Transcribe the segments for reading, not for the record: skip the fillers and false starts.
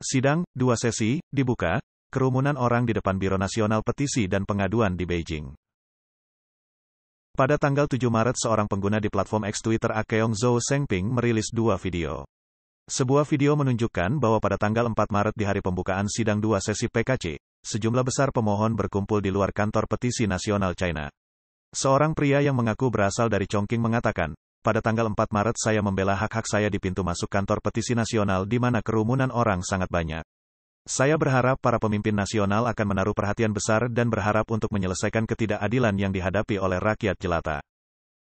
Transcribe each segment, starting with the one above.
Sidang, 2 sesi, dibuka, kerumunan orang di depan Biro Nasional Petisi dan Pengaduan di Beijing. Pada tanggal 7 Maret seorang pengguna di platform X Twitter Akeong Zhou Sengping merilis 2 video. Sebuah video menunjukkan bahwa pada tanggal 4 Maret di hari pembukaan sidang 2 sesi PKC, sejumlah besar pemohon berkumpul di luar kantor petisi nasional China. Seorang pria yang mengaku berasal dari Chongqing mengatakan, pada tanggal 4 Maret saya membela hak-hak saya di pintu masuk kantor petisi nasional di mana kerumunan orang sangat banyak. Saya berharap para pemimpin nasional akan menaruh perhatian besar dan berharap untuk menyelesaikan ketidakadilan yang dihadapi oleh rakyat jelata.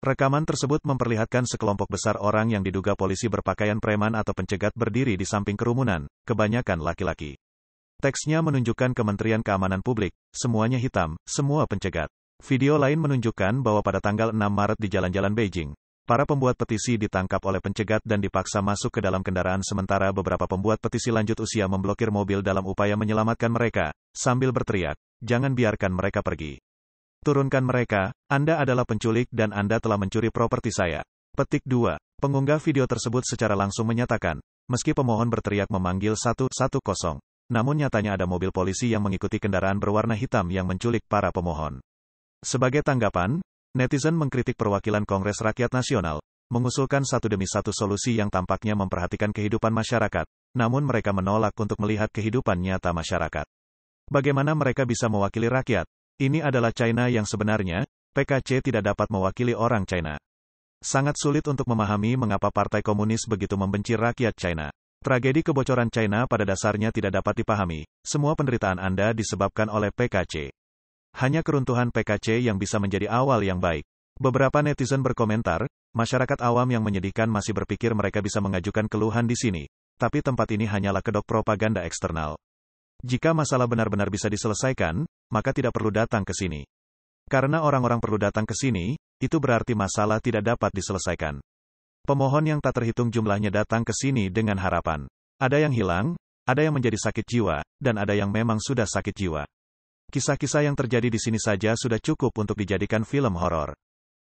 Rekaman tersebut memperlihatkan sekelompok besar orang yang diduga polisi berpakaian preman atau pencegat berdiri di samping kerumunan, kebanyakan laki-laki. Teksnya menunjukkan Kementerian Keamanan Publik, semuanya hitam, semua pencegat. Video lain menunjukkan bahwa pada tanggal 6 Maret di jalan-jalan Beijing, para pembuat petisi ditangkap oleh pencegat dan dipaksa masuk ke dalam kendaraan sementara beberapa pembuat petisi lanjut usia memblokir mobil dalam upaya menyelamatkan mereka, sambil berteriak, "Jangan biarkan mereka pergi. Turunkan mereka, Anda adalah penculik dan Anda telah mencuri properti saya." Petik 2. Pengunggah video tersebut secara langsung menyatakan, meski pemohon berteriak memanggil 110, namun nyatanya ada mobil polisi yang mengikuti kendaraan berwarna hitam yang menculik para pemohon. Sebagai tanggapan, netizen mengkritik perwakilan Kongres Rakyat Nasional, mengusulkan satu demi satu solusi yang tampaknya memperhatikan kehidupan masyarakat, namun mereka menolak untuk melihat kehidupan nyata masyarakat. Bagaimana mereka bisa mewakili rakyat? Ini adalah China yang sebenarnya, PKC tidak dapat mewakili orang China. Sangat sulit untuk memahami mengapa Partai Komunis begitu membenci rakyat China. Tragedi kebocoran China pada dasarnya tidak dapat dipahami, semua penderitaan Anda disebabkan oleh PKC. Hanya keruntuhan PKC yang bisa menjadi awal yang baik. Beberapa netizen berkomentar, masyarakat awam yang menyedihkan masih berpikir mereka bisa mengajukan keluhan di sini, tapi tempat ini hanyalah kedok propaganda eksternal. Jika masalah benar-benar bisa diselesaikan, maka tidak perlu datang ke sini. Karena orang-orang perlu datang ke sini, itu berarti masalah tidak dapat diselesaikan. Pemohon yang tak terhitung jumlahnya datang ke sini dengan harapan. Ada yang hilang, ada yang menjadi sakit jiwa, dan ada yang memang sudah sakit jiwa. Kisah-kisah yang terjadi di sini saja sudah cukup untuk dijadikan film horor.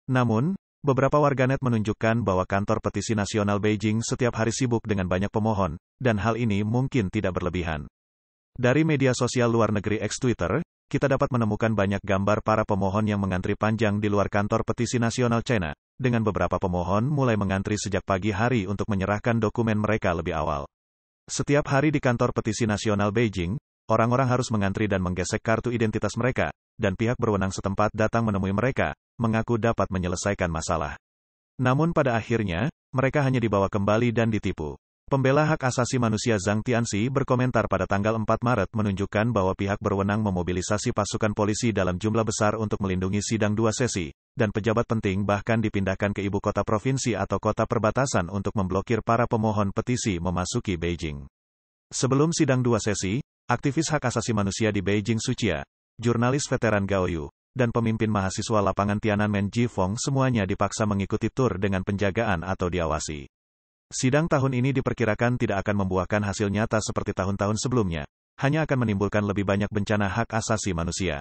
Namun, beberapa warganet menunjukkan bahwa kantor petisi nasional Beijing setiap hari sibuk dengan banyak pemohon, dan hal ini mungkin tidak berlebihan. Dari media sosial luar negeri X Twitter, kita dapat menemukan banyak gambar para pemohon yang mengantri panjang di luar kantor petisi nasional China, dengan beberapa pemohon mulai mengantri sejak pagi hari untuk menyerahkan dokumen mereka lebih awal. Setiap hari di kantor petisi nasional Beijing, orang-orang harus mengantri dan menggesek kartu identitas mereka, dan pihak berwenang setempat datang menemui mereka, mengaku dapat menyelesaikan masalah. Namun pada akhirnya, mereka hanya dibawa kembali dan ditipu. Pembela hak asasi manusia Zhang Tianxi berkomentar pada tanggal 4 Maret menunjukkan bahwa pihak berwenang memobilisasi pasukan polisi dalam jumlah besar untuk melindungi sidang 2 sesi, dan pejabat penting bahkan dipindahkan ke ibu kota provinsi atau kota perbatasan untuk memblokir para pemohon petisi memasuki Beijing. Sebelum sidang 2 sesi, aktivis hak asasi manusia di Beijing Sucia, jurnalis veteran Gao Yu, dan pemimpin mahasiswa lapangan Tiananmen Jifeng semuanya dipaksa mengikuti tur dengan penjagaan atau diawasi. Sidang tahun ini diperkirakan tidak akan membuahkan hasil nyata seperti tahun-tahun sebelumnya, hanya akan menimbulkan lebih banyak bencana hak asasi manusia.